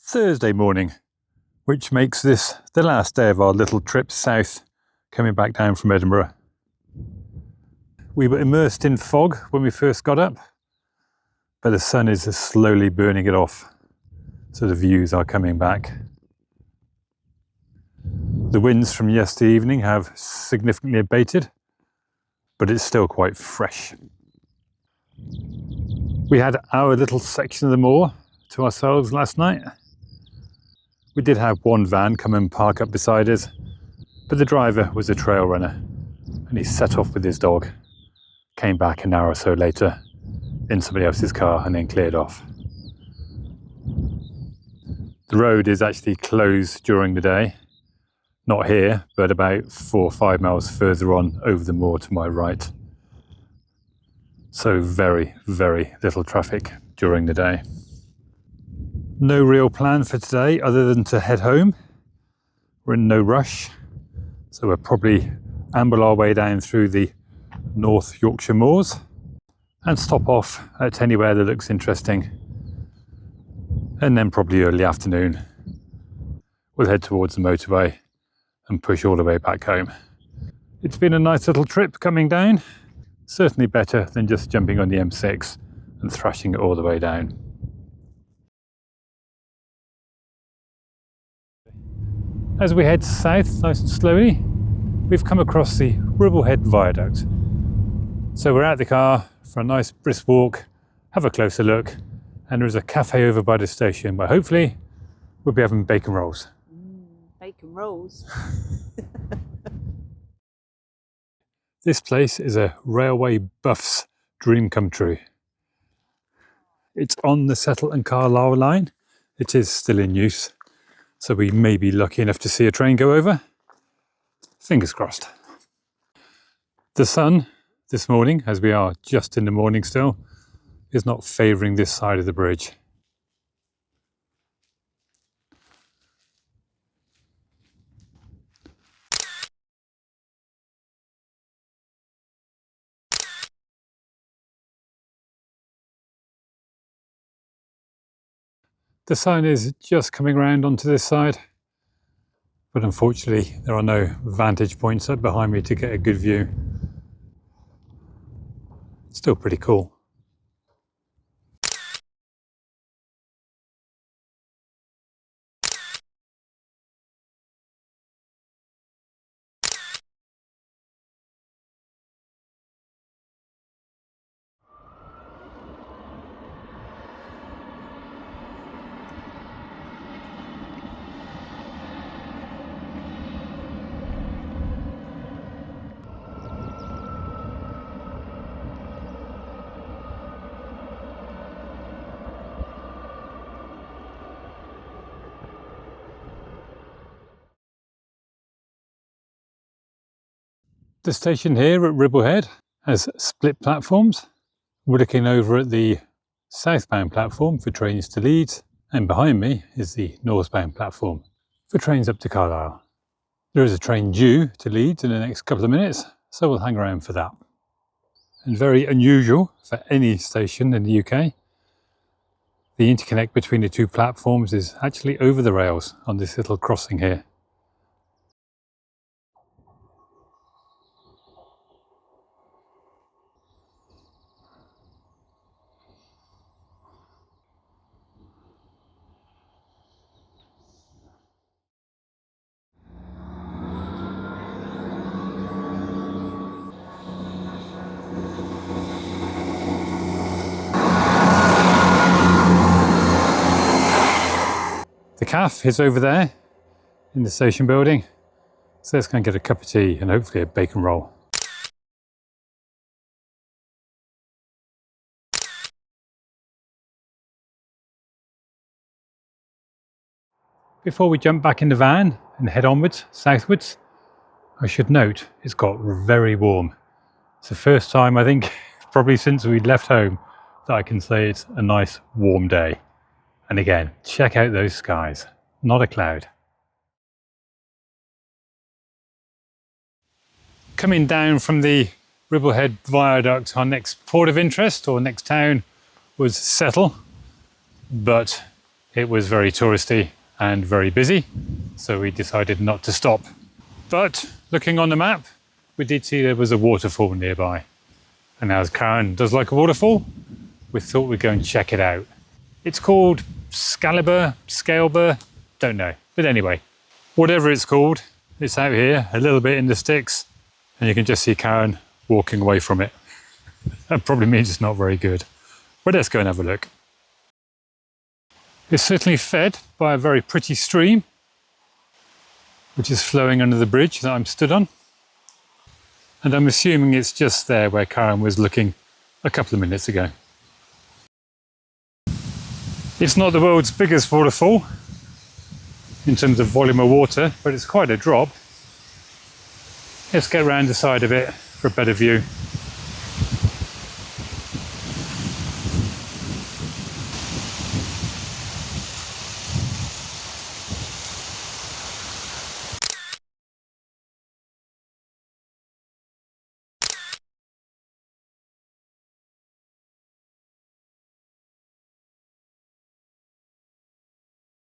Thursday morning, which makes this the last day of our little trip south, coming back down from Edinburgh. We were immersed in fog when we first got up, but the sun is slowly burning it off, so the views are coming back. The winds from yesterday evening have significantly abated, but it's still quite fresh. We had our little section of the moor to ourselves last night. We did have one van come and park up beside us, but the driver was a trail runner and he set off with his dog, came back an hour or so later in somebody else's car and then cleared off. The road is actually closed during the day, not here, but about 4 or 5 miles further on over the moor to my right. So very, very little traffic during the day. No real plan for today other than to head home. We're in no rush, so we'll probably amble our way down through the North Yorkshire moors and stop off at anywhere that looks interesting. And then probably early afternoon, we'll head towards the motorway and push all the way back home. It's been a nice little trip coming down, certainly better than just jumping on the M6 and thrashing it all the way down. As we head south nice and slowly, we've come across the Ribblehead Viaduct. So we're out the car for a nice brisk walk, have a closer look, and there's a cafe over by the station where hopefully we'll be having bacon rolls. Bacon rolls? This place is a railway buff's dream come true. It's on the Settle and Carlisle line. It is still in use, so we may be lucky enough to see a train go over. Fingers crossed. The sun this morning, as we are just in the morning still, is not favouring this side of the bridge. The sun is just coming around onto this side, but unfortunately there are no vantage points up behind me to get a good view. Still pretty cool. The station here at Ribblehead has split platforms. We're looking over at the southbound platform for trains to Leeds, and behind me is the northbound platform for trains up to Carlisle. There is a train due to Leeds in the next couple of minutes, so we'll hang around for that. And very unusual for any station in the UK, the interconnect between the two platforms is actually over the rails on this little crossing here. The cafe is over there in the station building, so let's go and get a cup of tea and hopefully a bacon roll. Before we jump back in the van and head onwards, southwards, I should note it's got very warm. It's the first time, I think, probably since we left home, that I can say it's a nice warm day. And again, check out those skies, not a cloud. Coming down from the Ribblehead Viaduct, our next port of interest or next town was Settle, but it was very touristy and very busy, so we decided not to stop. But looking on the map, we did see there was a waterfall nearby. And as Karen does like a waterfall, we thought we'd go and check it out. It's called Scaleber, don't know. But anyway, whatever it's called, it's out here, a little bit in the sticks, and you can just see Karen walking away from it. That probably means it's not very good. But let's go and have a look. It's certainly fed by a very pretty stream, which is flowing under the bridge that I'm stood on. And I'm assuming it's just there where Karen was looking a couple of minutes ago. It's not the world's biggest waterfall in terms of volume of water, but it's quite a drop. Let's get around the side of it for a better view.